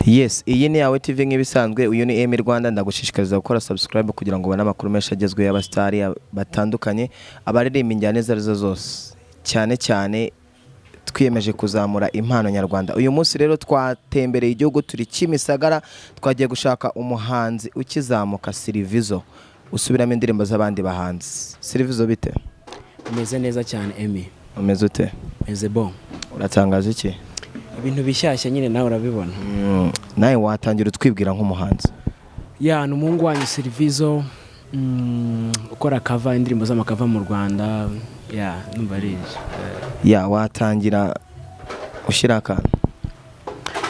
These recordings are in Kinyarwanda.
Yes, iyi ni yawe TV nk'ibisanzwe. Uyu ni Emi Rwanda, ndagushishikariza gukora subscribe kugira ngo ubone amakuru menshi agezweho y'abastari batandukanye, abaririmba injyana zarizo zose. Cyane cyane twiyemeje kuzamura impano nyarwanda. Uyu munsi rero twatembereye igihugu turi Kimisagara, twagiye gushaka umuhanzi ukizamuka Silvizo, usubiramo indirimbo z'abandi bahanzi. Silvizo bite? Umeze neza cyane Emi. Umeze ute? Meze bon. Uratangaza iki? Ibintu bishyashya nyine nawe urabibona. Nawe watangira utwibwira nk'umuhanzi. Ya ni umuhungu wanyu Silvizo, ukora cover indirimbo z'amakava mu Rwanda. Ya numva rije. Ya watangira ushira akantu.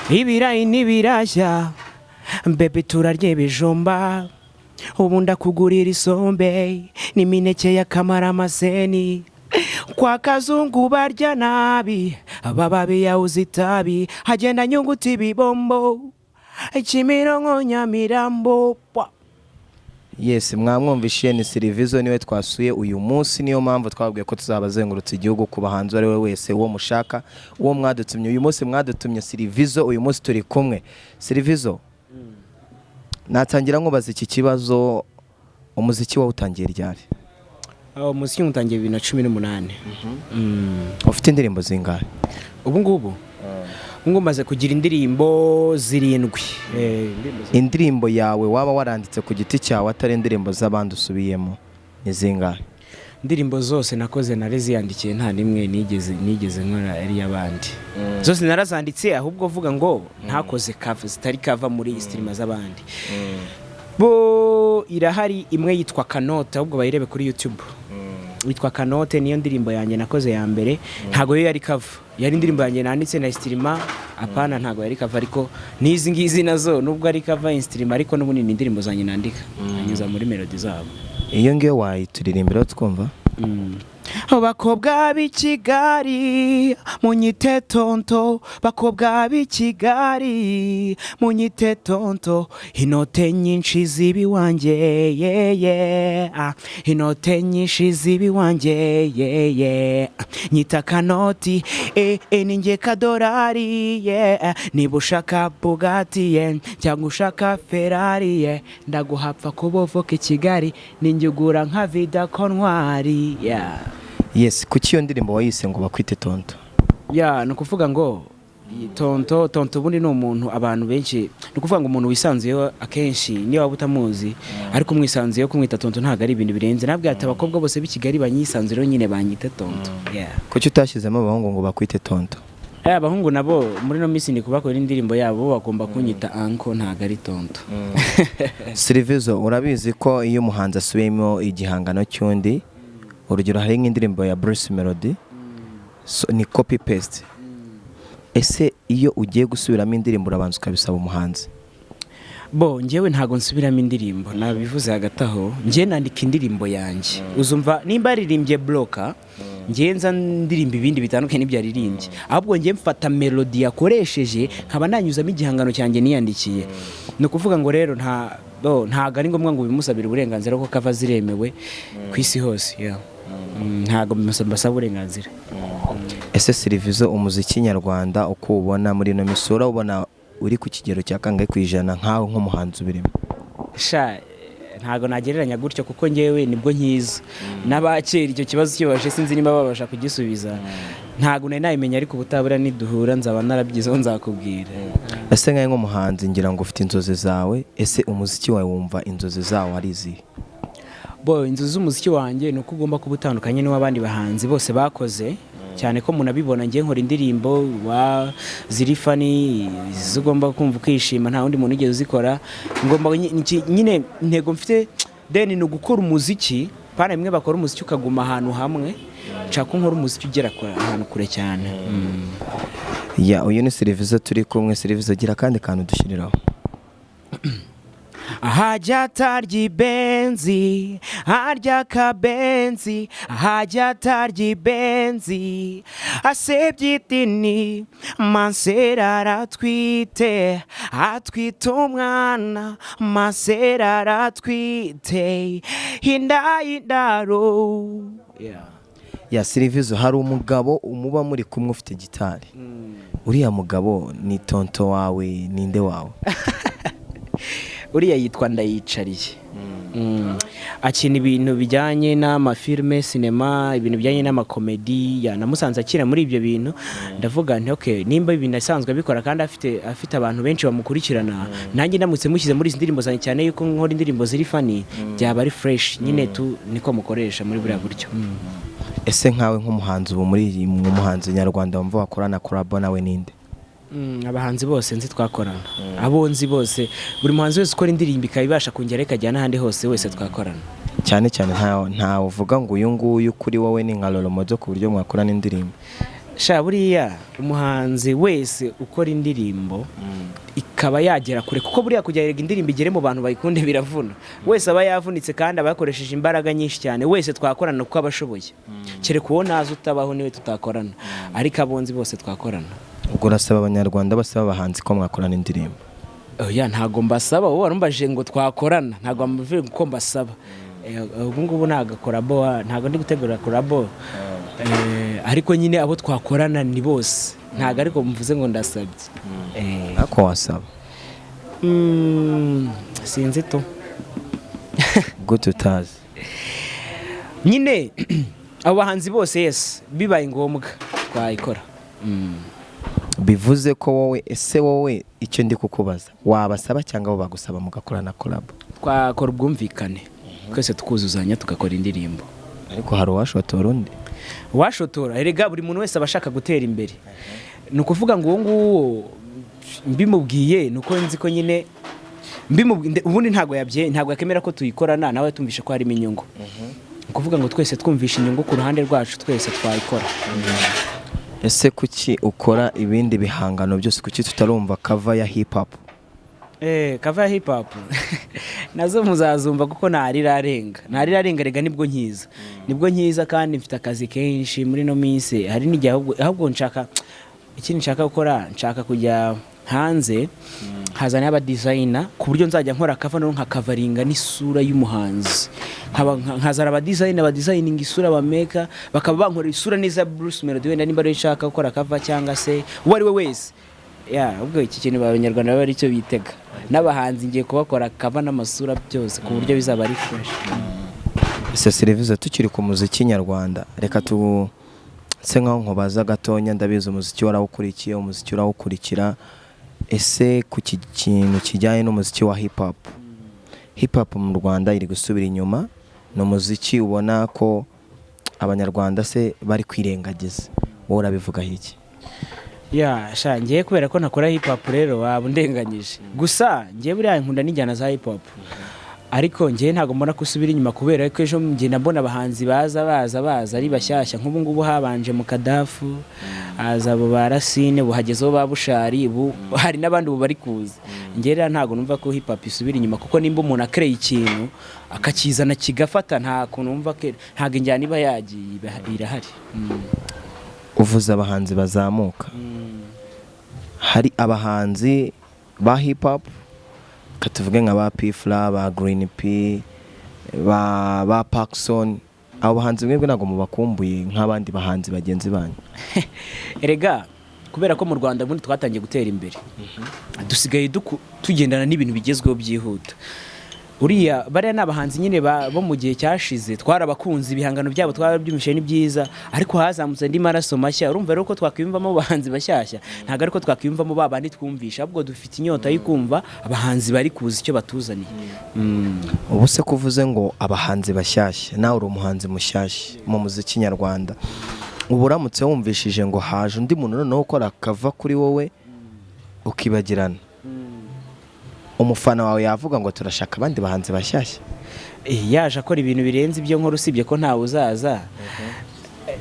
Ibirayi nibirashya bebe turarye bijumba, ubunda kugurira isombe n'imineke ya kamaramaseni, kwa kazungu barya nabi abababi ya uzitabi, hagenda nyunguti bibombo Kimironko Nyamirambo. Yes, mwamwumvishiye ni Silvizo niwe twasuye uyu munsi, niyo mpamvu twabwiye ko tuzabazengurutse igihugu ku bahanzi ari we wese uwo mushaka, uwo mwadutumye. Uyu munsi mwadutumye Silvizo, uyu munsi turi kumwe. Silvizo, natangira nkubaza iki kibazo, umuziki wawe utangiye ryari? Umuziki utangiye 2018. Ufite indirimbo zingahe ubu ngubu? Ngo maze kugira indirimbo 7. Indirimbo yawe waba waranditse ku giti cyawe atari indirimbo z'abandi usubiyemo ni zingahe? Indirimbo zose nakoze nariziyandikiye, nta nimwe nigeze nkora ari y'abandi. Zose narazanditse, ahubwo vuga ngo ntakoze cover zitari cover muri stream z'abandi. Bo irahari imwe yitwa Kanote, ahubwo bayirebe kuri YouTube. Yitwa Kanote, niyo ndirimbo yanjye nakoze ya mbere. Ntago yo yari cover, yari indirimbo yanjye nanditse na stream. Apana ntago yari cover, ariko nizi ngizi nazo nubwo ari cover stream, ariko n'ubunini indirimbo zanjye nandika anyuza muri melody zabo. Iyo ngiyo wayituririmbira twumva. Bakobwa b'i Kigali munyite tonto, bakobwa b'i Kigali munyite tonto, inote nyinshi zibi wanje inote nyinshi zibi wanje nyita Kanoti ninjye kadorari niba ushaka Bugatti cyangwa ushaka Ferrari ndaguhapfa kubovoka Kigali ninjye nka vida kontwari. Yes, kuki iyo ndirimbo wayise ngo bakwite tonto? Ya no kuvuga ngo tonto bundi no umuntu abantu benshi, no kuvuga ngo umuntu wisanzuye akenshi niyo waba utamuzi, ariko mwisanzuye kumwita tonto ntago ari ibintu birenze. Nabwiye ati abakobwa bose b'i Kigali banyisanzure nyine banyite tonto. Kuki utashyizemo abahungu ngo bakwite tonto? Abahungu nabo muri no minsi ni kubakora indirimbo yabo bagomba kunyita anko, ntago ari tonto. Silvizo, urabizi ko iyo umuhanzi asubiyemo igihangano cy'undi, urugero hari nk'indirimbo ya Bruce Melody, ni copy paste. Ese iyo ugiye gusubiramo indirimbo urabanza ukabisaba umuhanzi? Bo njyewe ntago nsubiramo indirimbo, nabivuze hagati aho njye nandika indirimbo yanjye. Uzumva nimba aririmbye bloka, njye nza ndirimba ibindi bitandukanye n'ibyo aririmbye, ahubwo njye mfata melody yakoresheje nkaba nanyuzamo igihangano cyanjye niyandikiye. No kuvuga ngo rero ntago ari ngombwa ngo bimusabire uburenganzira ko kava ziremewe ku isi hose. Ntago bimusaba uburenganzira. Ese Silvizo, umuziki nyarwanda uko ubona muri no misura, ubona uri ku kigero cya kangahe kwijana nkaho nk'umuhanzi ubirimo? Ntago nagereranya gutyo kuko ngewe nibwo nkiza n'abakera icyo kibazo kibaje sinzi niba babasha kugisubiza. Ntago nari nayimenya, ariko ubutabura niduhura nzaba narabyizeho nzakubwira. Ese nkaho nk'umuhanzi ngira ngo ufite inzozi zawe, ese umuziki wawe wumva inzozi zawo ari izihe? Bo inzozi z'umuziki wanjye nuko ugomba kuba utandukanye n'abandi bahanzi bose bakoze, cyane ko munabibona ngiye nkora indirimbo wa zirifani zigomba kumva kwishima, nta wundi muntu ugeze uzikora. Ngomba nyine intego mfite then no gukora umuziki, pana bimwe bakora umuziki ukaguma ahantu hamwe, nshaka nkora umuziki ugera ahantu kure cyane. Uyu ni Silvizo turi kumwe. Silvizo, gira kandi kantu dushiriraho. Hajya tarya benzi harya kabenzi, hajya tarya benzi asebye idini, Masera aratwite umwana, Masera aratwite indaro. Ya Silvizo, hari umugabo umuba muri kumwe ufite gitari, uriya mugabo ni tonto wawe ninde wawe? uriya yitwa Ndayicariye. Akina ibintu bijyanye n'amafilme, sinema, ibintu bijyanye n'amakomedi. Namusanze akina muri ibyo bintu, ndavuga nti okay, nimba ibintu asanzwe abikora kandi afite abantu benshi bamukurikirana, nanjye ndamutse mushyize muri izi ndirimbo zanjye, cyane yuko nkora indirimbo ziri funny, byaba ari fresh nyine niko mukoresha muri buriya buryo. Ese nkawe nk'umuhanzi ubu muri umuhanzi nyarwanda wumva wakorana collab nawe ninde? Abahanzi bose nzi twakorana, abo nzi bose, buri muhanzi wese ukora indirimbo ikabibasha kongera ikajyana ahandi hose wese twakorana. Cyane cyane nta uvuga ngo uyu nguyu kuri wowe ni nka Lolomodo ku buryo mwakorana indirimbo? Sha buriya umuhanzi wese ukora indirimbo ikaba yagera kure, kuko buriya kugira indirimbo igere mu bantu bayikunde biravuna. Wese aba yavunitse kandi aba yakoresheje imbaraga nyinshi cyane, wese twakorana uko abashoboye, kereka uwo nazi utabaho niwe tutakorana, ariko abonzi bose twakorana. Ubwo urasaba abanyarwanda basaba abahanzi ko mwakorana indirimbo? Oya, ntago mbasaba, wowe warumbaje ngo twakorana, ntago mvuye ko mbasaba. Ubu ngubu nagakorabo, ntago ndi gutegura korabo, ariko nyine abo twakorana ni bose, ntago ariko mvuze ngo ndasabye. Ako wasaba? Sinzi to. Gute utazi? Nyine abo bahanzi bose yes, bibaye ngombwa twayikora. Bivuze ko wowe, ese wowe icyo ndi kukubaza, wabasaba cyangwa bo bagusaba mugakorana collab? Twakora ubwumvikane, twese tukuzuzanya tugakora indirimbo. Ariko hari uwashotora undi? Washotora, erega buri muntu wese abashaka gutera imbere. Nukuvuga ngo nguwo mbimubwiye nuko nzi ko nyine ubundi ntago yakemera ko tuyikorana, nawe tumvishe ko harimo inyungu. Nukuvuga ngo twese twumvisha inyungu ku ruhande rwacu, twese twayikora. Ese kuki ukora ibindi bihangano byose, kuki tutarumva cover ya hip hop? Cover ya hip hop nazo muzazumva kuko narirarenga rega nibwo nkiza kandi mfite akazi kenshi muri no minsi. Hari n'igihe ahubwo nshaka gukora, nshaka kujya hanze hazana aba designer ku buryo nzajya nkora cover no nkakavaringa n'isura y'umuhanzi, nkazara aba designing isura bameka, bakaba bankora isura neza Bruce Melody, wenda nimba ari nshaka gukora cover cyangwa se uwari we wese. Ubwo iki kintu abanyarwanda bari cyo bitega, n'abahanzi ngiye kubakora cover n'amasura byose ku buryo bizaba ari fresh. Ese Silvizo, tukiri ku muziki nyarwanda, reka se nkaho nkubaza gatonya, ndabizi umuziki warawukurikiye, umuziki urawukurikira. Ese ku kintu kijyanye n'umuziki wa hip hop mu Rwanda iri gusubira inyuma, no muziki ubona ko abanyarwanda se bari kwirengagiza, wowe urabivuga iki? Ngiye kubera ko nakora hip hop rero waba undenganyije, gusa ngiye buriya nkunda n'injyana za hip hop, ariko ngiye ntago mbona kusubira inyuma, kubera ko ejo ngiye nabona abahanzi baza ari bashyashya. Nk'ubu ngubu habanje mu Kadafu, haza abo barasine, buhagezeho babushari, hari n'abandi ubu bari kuza. Ngiye rero ntago numva ko hip hop isubira inyuma, kuko nimba umuntu akreye ikintu akakizana kigafata, nta kuntu numva ko ntago injyana iba yagiye irahari. Uvuze abahanzi bazamuka, hari abahanzi ba hip hop katuvuge nka ba P-Fla, ba Green P, ba Paxson, abo bahanzi mwebwe ntago mubakumbuye nk'abandi bahanzi bagenzi banyu? Erega kubera ko mu Rwanda bundi twatangiye gutera imbere, dusigaye tugendana n'ibintu bigezweho byihuta. Uriya bariya n'abahanzi nyine bo mu gihe cyashize, twarabakunze, ibihangano byabo twarabyumvishe ni byiza, ariko hazamutse andi maraso mashya. Urumva rero ko twakwiyumvamo abahanzi bashyashya, ntago ariko twakwiyumvamo babandi twumvisha, ahubwo dufite inyota yo kumva abahanzi bari kuza icyo batuzaniye. Ubu se kuvuze ngo abahanzi bashyashya, nawe uri umuhanzi mushyashya mu muziki nyarwanda, ubu uramutse wumvishije ngo haje undi muntu noneho ukora kava kuri wowe ukibagirana, umufana wawe yavuga ngo turashaka abandi bahanzi bashyashya? Yaje akora ibintu birenze ibyo nkora, usibye ko ntawe uzaza.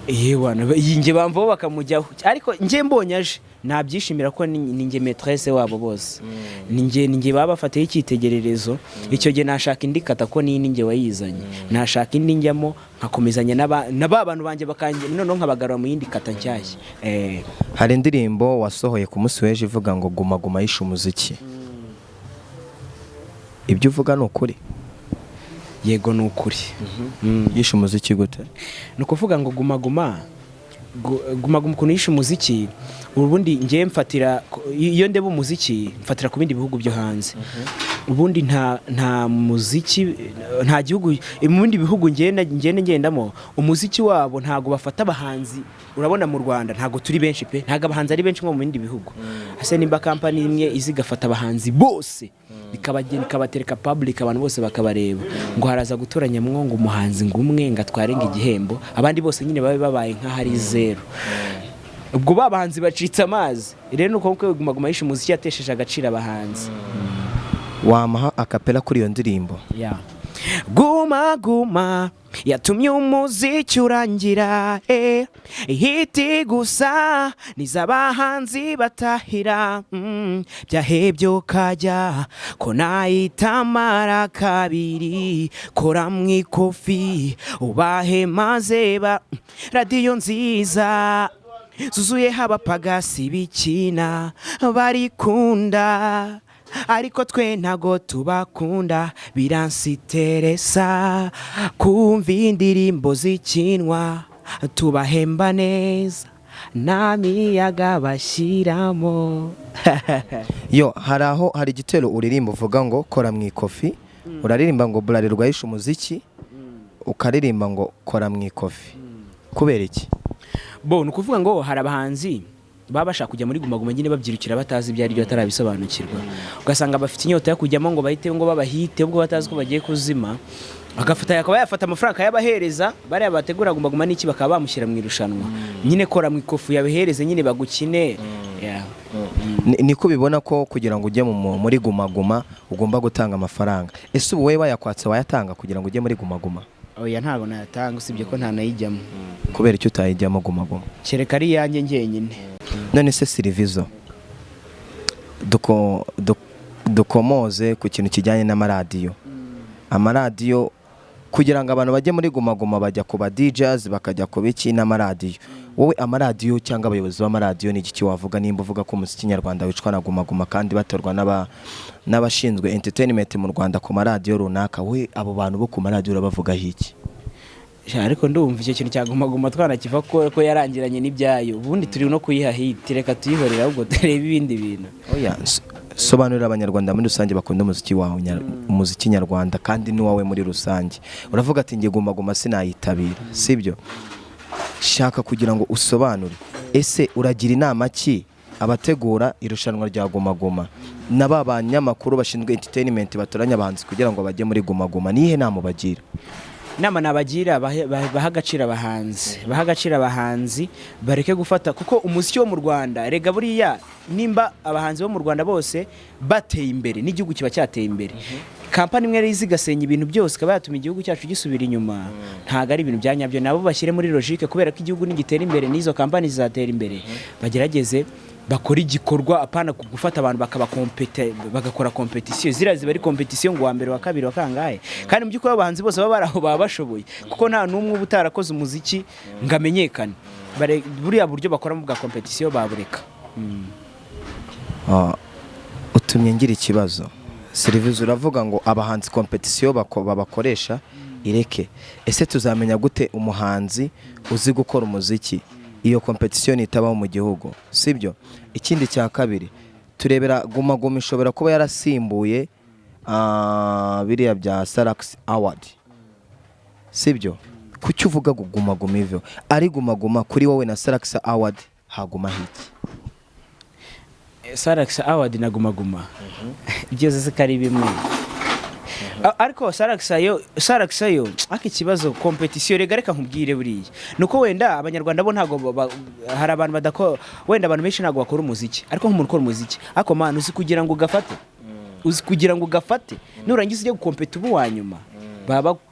Nge bamvaho bakamujyaho, ariko nge mbonye aje nabyishimira ko ni nge maîtresse wabo bose, ni nge baba bafatiye icyitegererezo. Icyo gihe nashaka indi kata ko ni nge wayizanye, nashaka indi njyamo nkakomezanya n'abantu banjye bakanje, noneho nkabagarura mu yindi kata nshyashya. Hari indirimbo wasohoye ku munsi w'ejo ivuga ngo guma guma yishe umuziki, ibyo uvuga ni ukuri? Yego ni ukuri. Yishe umuziki gute? Ni ukuvuga ngo guma guma guma ukuntu yishe umuziki ubundi ngiye mfatira iyo ndeba umuziki mfatira ku bindi bihugu byo hanze ubundi nta muziki nta gihugu mu bindi bihugu ngendamo umuziki wabo ntago bafata abahanzi urabona mu Rwanda ntago turi benshi pe ntago abahanzi ari benshi nko mu bindi bihugu ase nimba company imwe izigafata abahanzi bose ikabatereka public abantu bose bakabareba ngo haraza gutoranya mwongo umuhanzi ngumwe ngatwarenga igihembo abandi bose nyine babaye nka hari zero ubwo babahanzi bacitse amazi rero nuko guma yishe umuziki yatesheje agaciro abahanzi wamaha akapela kuri iyo ndirimbo guma yatumye umuziki urangira hiti gusa nizabahanzi batahira byahebyo kajya ko nayitamara kabiri kora mwikofi ubahe maze radio nziza zuzuye abapagasi bikina barikunda ariko twe ntago tubakunda biransiteresa kumva indirimbo zikinwa tubahemba neza namiyaga bashyiramo yo hari igitero uririmba uvuga ngo kora mwikofi uraririmba ngo burarirwa yishe umuziki ukaririmba ngo kora mwikofi kubera iki ni ukuvuga ngo hari abahanzi baba bashaka kujya muri guma nyine babyirukira batazi ibyo ari byo atarabisobanukirwa ugasanga bafite inyota yo kujyamo ngo bahite ngo babahite ubwo batazi ko bagiye kuzima akaba yafata amafaranga yabahereza bariya bategura guma n'iki bakaba bamushyira mu irushanwa nyine kora mu ikofu yabahereze nyine bagukine niko bibona ko kugira ngo ujye muri guma ugomba gutanga amafaranga ese ubu wowe bayakwatse wayatanga kugira ngo ujye muri guma oya ntago nayatanga usibye ko ntanayijyamo kubera icyo utayijyamo guma kereka ari yanjye njyenyine none se Silvizo dukomoze ku kintu kijyanye n'amaradiyo amaradiyo kugira ngo abantu bajye muri guma bajya ku ba DJs bakajya ku biki n'amaradiyo wowe amaradiyo cyangwa abayobozi b'amaradiyo ni iki wavuga nimba uvuga ko umuziki nyarwanda wicwa na guma kandi batorwa n'abashinzwe entertainment mu Rwanda ku maradiyo runaka we abo bantu bo ku maradiyo urabavuga iki ariko ndumva icyo kintu cyaguma twanakiva ko yarangiranye n'ibyayo ubundi turi no kuyiha hit reka tuyihorera ahubwo turebe ibindi bintu oya sobanurira abanyarwanda muri rusange bakunda umuziki wawe umuziki nyarwanda kandi ni wawe muri rusange uravuga ati ngiye guma sinayitabira sibyo shaka kugira ngo usobanure ese uragira inama ki abategura irushanwa rya guma n'aba banyamakuru bashinzwe entertainment batoranya abahanzi kugira ngo bajye muri guma nihe nama bagira inama nabagira bahagacira abahanzi bareke gufata kuko umuziki wo mu Rwanda rega buriya nimba abahanzi bo mu Rwanda bose bateye imbere n'igihugu kiba cyateye imbere kampani imwe izigasenya ibintu byose kaba yatuma igihugu cyacu gisubira inyuma ntago ari ibintu byanyabyo nabo bashyire muri logique kubera ko igihugu nigitera imbere n'izo kampani zizatera imbere bagerageze bakora igikorwa apana gufata abantu bagakora competition zira ziba ari competition ngo wa mbere wa kabiri wa kangahe kandi mu by'ukuri abahanzi bose baba baraho baba bashoboye kuko nta numwe ubutarakoze umuziki ngamenyekane buriya buryo bakora mu bwa competition babureka utumye ngira ikibazo Silvizo uravuga ngo abahanzi competition babakoresha ireke ese tuzamenya gute umuhanzi uzi gukora umuziki iyo competition itabaho mu gihugu sibyo ikindi cya kabiri turebera guma ishobora kuba yarasimbuye biriya bya Salax Award sibyo kuki uvuga guma ivyo ari guma kuri wowe na Salax Award haguma hiki Salax Award na guma byose zikari bimwe ariko Salax yo akikibazo competition rega reka nkubwire buriya nuko wenda abanyarwanda bo ntago hari abantu badako wenda abantu benshi ntago bakora umuziki ariko nk'umuntu ukora umuziki ako man uzi kugira ngo ugafate nurangiza ujye gukompeta ubu wanyuma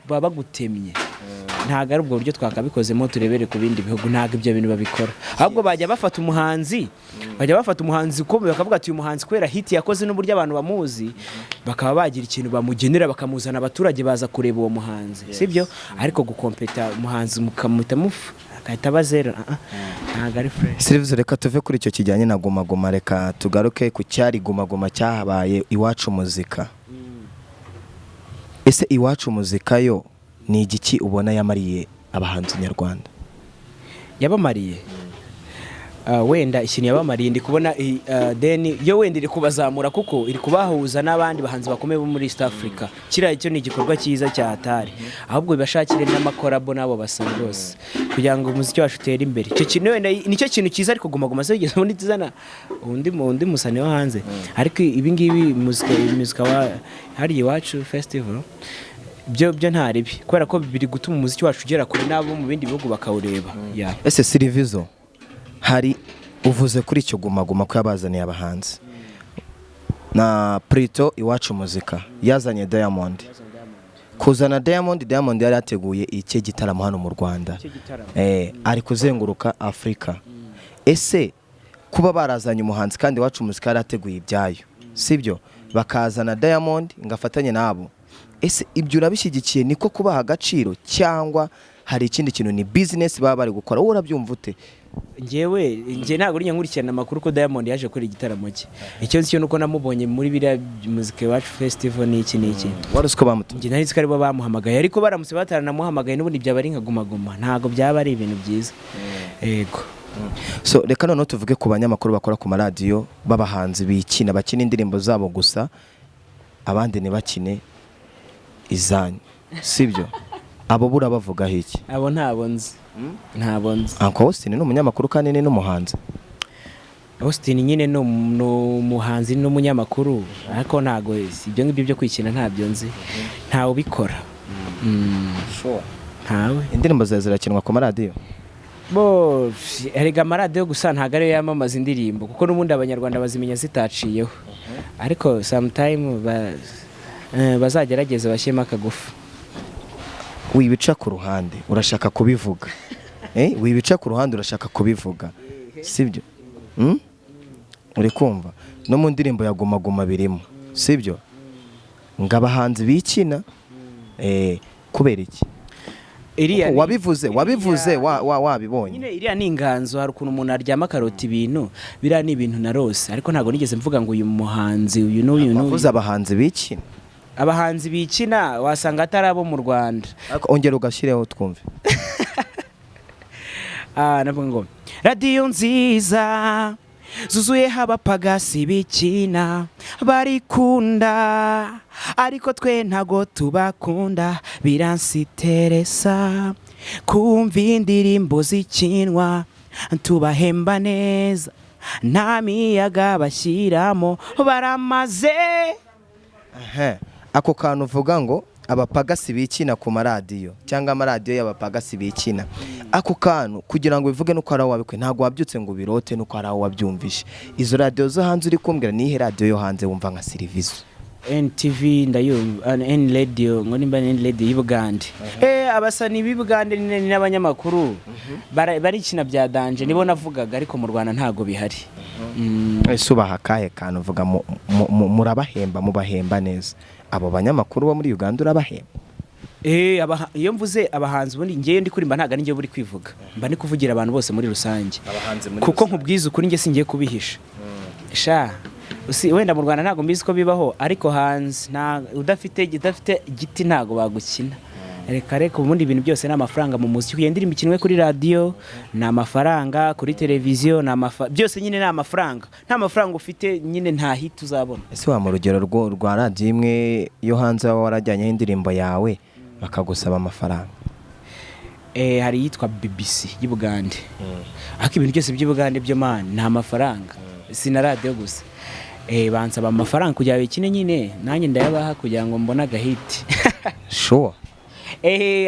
baba gutemye ntago ari ubwo buryo twakabikozemo turebere ku bindi bihugu ntago ibyo bintu babikora ahubwo bajya bafata umuhanzi uko bakavuga ati uyu muhanzi kwera hit yakoze n'uburyo abantu bamuzi bakaba bagira ikintu bamugenera bakamuzana abaturage baza kureba uwo muhanzi sibyo ariko gukompeta umuhanzi mukamuta mufu akahita bazero ntago ari fresh Silvizo reka tuve kuri icyo kijyanye na guma reka tugaruke ku cyari guma cyahabaye iwacu muzika ese iwacu muzika yo ni igiki ubona yamariye abahanzi nyarwanda yabamariye wenda ikintu yabamariye ndi kubona then yo wenda iri kubazamura kuko iri kubahuza n'abandi bahanzi bakomeye bo muri East Africa. Kiriya cyo ni igikorwa cyiza cya Atari, ahubwo bibashakire n'amakorabo n'abo basaba bose kugira ngo umuziki wacu utere imbere. Icyo kintu wenda nicyo kintu cyiza, ariko guma se bigeze muri tizana undi musane wo hanze. Ariko ibi ngibi muzika wa hari iwacu festival byo nta ribi, kubera ko biri gutuma umuziki wacu ugera kure n'abo mu bindi bihugu bakawureba. Ese Silvizo, hari uvuze kuri icyo guma ko yabazaniye abahanzi na Prito iwacu muzika yazanye Diamond. Kuzana Diamond yari yateguye iki gitaramo hano mu Rwanda, ari kuzenguruka Afrika. Ese kuba barazanye umuhanzi kandi iwacu muzika yari yateguye ibyayo, sibyo, bakazana Diamond ngafatanye nabo, ese ibyo urabishyigikiye? Niko kubaha agaciro cyangwa hari ikindi kintu, ni business baba bari gukora? Wowe urabyumva ute? Nge ntabwo uri nkurikirana amakuru ko Diamond yaje kuri igitaramo cye. Icyo nzi cyo nuko namubonye muri biriya muzika wacu festival n'iki. Wari uzi ko bamutumye? Nge nari nzi ko aribo bamuhamagaye, ariko baramutse bataranamuhamagaye n'ubundi byaba ari nka guma, ntabwo byaba ari ibintu byiza. Yego. So reka noneho tuvuge ku banyamakuru bakora ku maradiyo b'abahanzi bakina indirimbo zabo gusa, abandi ntibakine izanyu, sibyo? Abo bura bavugaho iki? Abo ntabwo nzi. Uncle Austin ni umunyamakuru kandi ni n'umuhanzi. Austin nyine no umuhanzi n'umunyamakuru, ariko ntago ibyo ngibyo byo kwikina ntabyo nzi, ntawe ubikora. Sure. Ntawe. Indirimbo zawe zirakinwa ku maradiyo? Bo erega amaradiyo gusa ntago ariyo yamamaza indirimbo, kuko n'ubundi abanyarwanda bazimenya zitaciyeho. Ariko sometime bazagerageza bashyemo akagufu. Wibica ku ruhande urashaka kubivuga, wibica ku ruhande urashaka kubivuga, sibyo? Uri kumva no mu ndirimbo ya guma birimo, sibyo? Ngabahanzi bikina kubera iki? Wabivuze wabibonye nyine. Iriya ni inganzo, hari ukuntu umuntu aryama karoti ibintu, biriya ni ibintu narose, ariko ntabwo nigeze mvuga ngo uyu muhanzi uyu wavuze abahanzi bikina. Abahanzi bikina wasanga atari abo mu Rwanda. Ongera ugashireho twumve. Navuga ngo radiyo nziza zuzuyeho abapagasi bikina barikunda, ariko twe ntago tubakunda. Biransiteresa kumva indirimbo zikinwa, tubahemba neza nta miyaga bashyiramo, baramaze. Ako kantu uvuga ngo abapagasi bikina ku maradiyo cyangwa amaradiyo y'abapagasi bikina, ako kantu kugira ngo bivuge nuko ari aho wabikwe, ntabwo wabyutse ngo birote nuko ari aho wabyumvishe. Izo radiyo zo hanze uri kumbwira nihe radiyo yo hanze wumva nka Silvizo? NTV ndayumva, N radio ngo nimba N radio y'Ubugande. Abasani b'Ubugande ni n'abanyamakuru barikina bya danje, nibo navugaga, ariko mu Rwanda ntago bihari. Ese ubaha kahe kantu uvuga murabahemba, mubahemba neza? Abo banyamakuru bo muri Uganda urabahemba? Iyo mvuze abahanzi ubundi ngiye ndi kurimba ntaga ningiye buri kwivuga, mba ni kuvugira abantu bose muri rusange, kuko nkubwiza ukuri ngiye singiye kubihisha. Wenda mu Rwanda ntago mbizi ko bibaho, ariko hanze udafite igiti ntago bagukina. Reka ubundi ibintu byose n'amafaranga mu muziki. Kugira indirimbo ikinwe kuri radio n'amafaranga, kuri televiziyo byose nyine n'amafaranga. Nta mafaranga ufite nyine nta hit uzabona. Ese wa mu rugero rwa radio imwe yo hanze warajyanye indirimbo yawe bakagusaba amafaranga? Hari yitwa BBC y'Ubugande. Ariko ibintu byose by'Ubugande byo man nta mafaranga, si na radio gusa. Bansaba amafaranga kugira bikine nyine, nanjye ndayabaha kugira ngo mbone agahiti. Sure.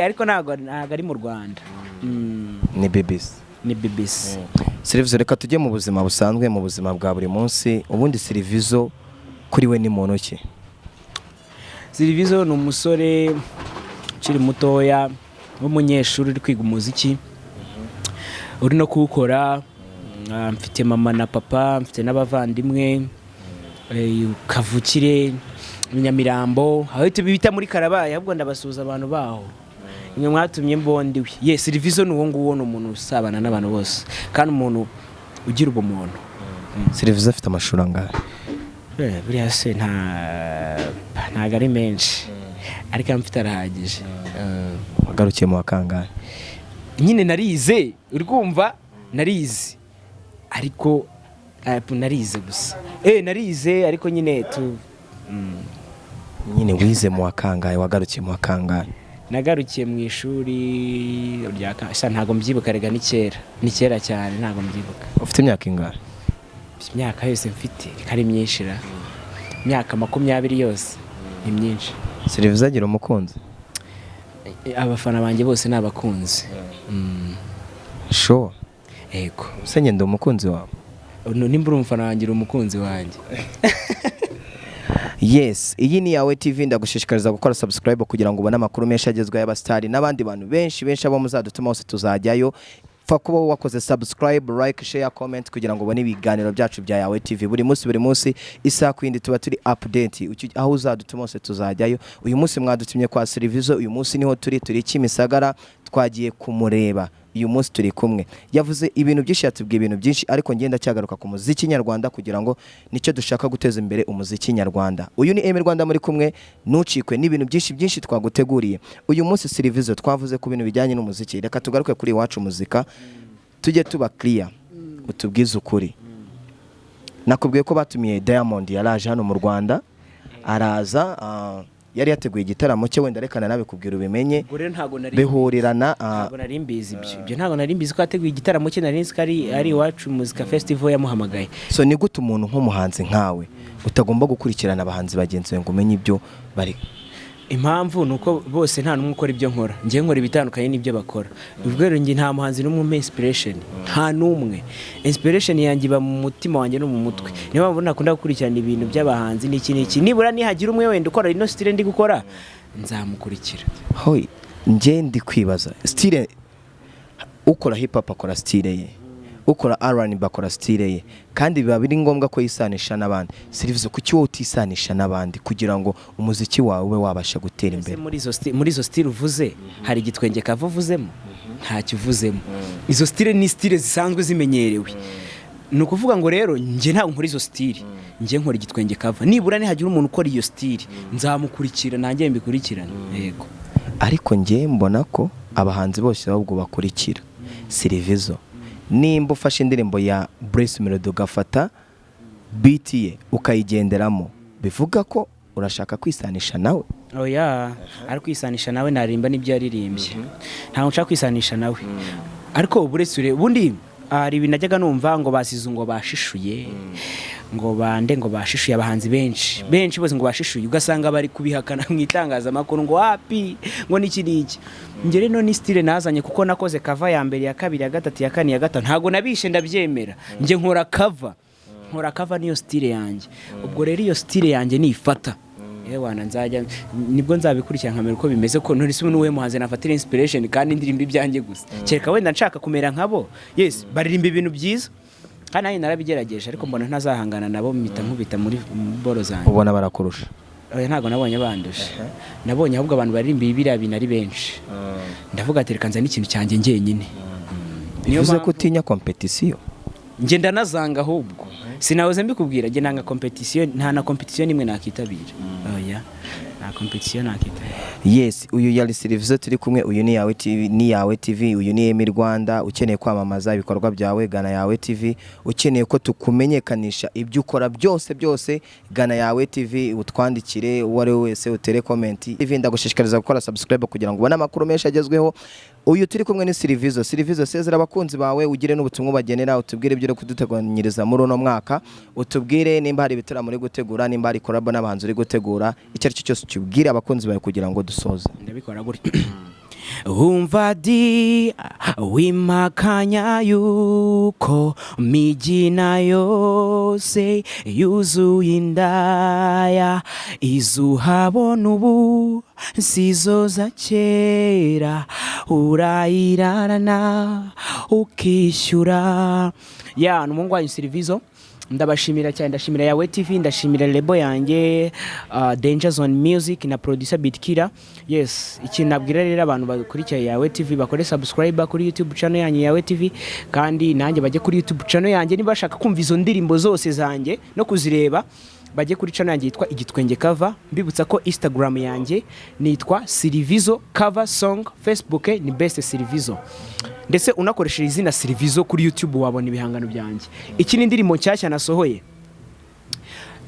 Ariko ntago ari mu Rwanda. Ni BBC. Silvizo, reka tujye mu buzima busanzwe, mu buzima bwa buri munsi. Ubundi Silvizo kuri we ni muntu ki? Silvizo ni umusore ukiri mutoya w'umunyeshuri uri kwiga umuziki, uri no kuwukora. Mfite mama na papa, mfite n'abavandimwe kavukire Nyamirambo, aho bita muri Karabaye. Ahubwo ndabasuhuza abantu baho, imwe mwatumye mbondiwe. Silvizo ni uwo nguwo, ni umuntu usabana n'abantu bose kandi umuntu ugira ubumuntu. Silvizo afite amashuri angahe? Buriya se ntago ari menshi, ariko mfite arahagije. Wagarukiye mu wa kangahe? nyine narize uri kumva narize ariko narize gusa narize ariko nyine nyine wize mu wakangaye wagarukiye mu wakangaye nagarukiye mu ishuri ntago mbyibuka rega ni kera cyane ntago mbyibuka ufite imyaka ingahe imyaka yose mfite ari myinshi imyaka 20 yose ni myinshi Silvizo agira umukunzi abafana banjye bose ni abakunzi sure yego se ngende umukunzi wawe nimba uri umufana wanjye uri umukunzi wanjye yes iyi ni yawe TV ndagushishikariza gukora subscribe kugira ngo ubone amakuru menshi agezweho y'abastari n'abandi bantu benshi abo muzadutuma hose tuzajyayo fa kuba wakoze subscribe like share comment kugira ngo ubone ibiganiro byacu bya yawe TV buri munsi isaha ku yindi tuba turi update aho uzadutuma hose tuzajyayo uyu munsi mwadutumye kwa Silvizo uyu munsi niho turi Kimisagara twagiye kumureba uyu munsi turi kumwe yavuze ibintu byinshi yatubwiye ibintu byinshi ariko ngenda cyagaruka ku muziki nyarwanda kugira ngo nicyo dushaka guteza imbere umuziki nyarwanda uyu ni Rwanda muri kumwe nucikwe n'ibintu byinshi twaguteguriye uyu munsi Silvizo twavuze ku bintu bijyanye n'umuziki reka tugaruke kuri iwacu muzika tujye tuba clear utubwize ukuri nakubwiye ko batumiye Diamond yaraje hano mu Rwanda araza yari yateguye igitaramo cye wenda rekana nabe kubwira ubimenye bihurirana ntabwo nari mbizi ibyo ntabwo nari mbizi ko yateguye igitaramo cye nari nzi ko ari iwacu muzika festival yamuhamagaye so ni gute umuntu nk'umuhanzi nkawe utagomba gukurikirana abahanzi bagenzi bawe ngo umenye ibyo bari impamvu nuko bose nta numwe ukora ibyo nkora ngiye nkora ibitandukanye n'ibyo bakora ubwo rero ngi nta muhanzi n'umwe inspiration nta numwe inspiration yanjye iba mu mutima wanjye no mu mutwe niyo mpamvu nakunda gukurikirana ibintu by'abahanzi n'iki nibura nihagira umwe wenda ukora ino style ndi gukora nzamukurikira hoy nge ndi kwibaza style ukora hip hop akora style ye ukora R&B bakora style ye kandi biba biri ngombwa ko yisanisha n'abandi Silvizo kuki wowe utisanisha n'abandi kugira ngo umuziki wawe wabasha gutera imbere muri izo style uvuze hari igitwenge kavuvuzemo nta kivuzemo izo style ni style zisanzwe zimenyerewe ni ukuvuga ngo rero nge ntabwo nkora izo style nge nkora igitwenge kava nibura nihagira umuntu ukora iyo style nzamukurikira nanjye mbikurikirana yego ariko nge mbona ko abahanzi bose ahubwo bakurikira Silvizo nimba ufashe indirimbo ya Brace Melody ugafata beat ye ukayigenderamo bivuga ko urashaka kwisanisha nawe oya ari kwisanisha nawe narimba n'ibyo yaririmbye ntago nshaka kwisanisha nawe ariko buretse ubundi hari ibinajyaga numva ngo basize ngo bashishuye ngo bande ngo bashishuye abahanzi benshi bose ngo bashishuye ugasanga bari kubihakana mu itangazamakuru ngo wapi ngo n'iki ngere no ni style nazanye kuko nakoze cover ya mbere ya kabiri ya gatatu ya kane ya gatanu ntago nabishe ndabyemera nge nkora cover niyo style yanjye ubwo rero iyo style yanjye nifata wana nzajya nibwo nzabikurikira nkamera uko bimeze ko none siwe n'uwe muhanzi nafatira inspiration kandi indirimbo ibyanjye gusa cyereka wenda nshaka kumera nkabo yes baririmba ibintu byiza kandi nayo narabigerageje ariko mbona ntazahangana nabo nkubita muri boro zanjye ubona barakurusha oya ntago nabonye bandusha nabonye ahubwo abantu baririmba ibiriya bintu ari benshi ndavuga ati reka nzane ikintu cyanjye njyenyine bivuze ko utinya competition nge ndanazanga ahubwo sinahoze mbikubwira nge nanga competition nta na competition imwe nakitabira oya nta competition nakitabira yes uyu yari Silvizo turi kumwe uyu ni yawe TV uyu ni Rwanda ukeneye kwamamaza ibikorwa byawe gana yawe TV ukeneye ko tukumenyekanisha ibyo ukora byose gana yawe TV utwandikire uwari wese utere comment TV ndagushishikariza gukora subscribe kugira ngo ubone amakuru menshi agezweho uyu turi kumwe ni Silvizo sezera abakunzi bawe ugire n'ubutumwa bagenera utubwire ibyo kuduteganyiriza muri uno mwaka utubwire nimba hari ibitaramo muri gutegura nimba hari collab n'abahanzi uri gutegura icyo ari cyo cyose cyubwire abakunzi bawe kugira ngo dusoze ndabikora gutyo umva di wimakanya yuko mijina yose yuzuye indaya izuhabona ubu sizo za kera urayirarana ukishyura ya n'umuhungu wanyu Silvizo ndabashimira cyane ndashimira yawe TV ndashimira lebo yanjye Danger Zone Music na producer Bitkira yes ikintu nabwira rero abantu bakurikiye yawe TV bakore subscribe kuri YouTube channel yanjye yawe TV kandi nanjye bajye kuri YouTube channel yanjye niba bashaka kumva izo ndirimbo zose zanjye no kuzireba bajye kuri channel yanjye yitwa igitwenge cover. Mbibutsa ko Instagram yanjye nitwa Silvizo cover song, Facebook ni best Silvizo, ndetse unakoresheje izina Silvizo kuri YouTube wabona ibihangano byanjye. Iki ni indirimbo nshyashya nasohoye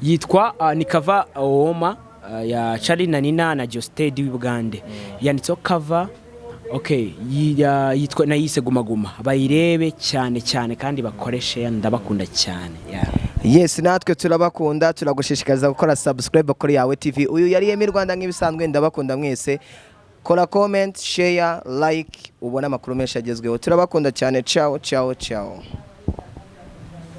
yitwa ni cover Oma ya Charlie na Nina na Josted w'Ubugande. Yanditseho cover okay, yitwa nayise guma guma, bayirebe cyane cyane kandi bakoreshe, ndabakunda cyane. Yes, natwe turabakunda, turagushishikariza gukora subscribe kuri yawe TV. Uyu yari Emi Rwanda nk'ibisanzwe, ndabakunda mwese. Kora comment, share, like, ubona amakuru menshi agezweho. Turabakunda cyane. Ciao ciao ciao.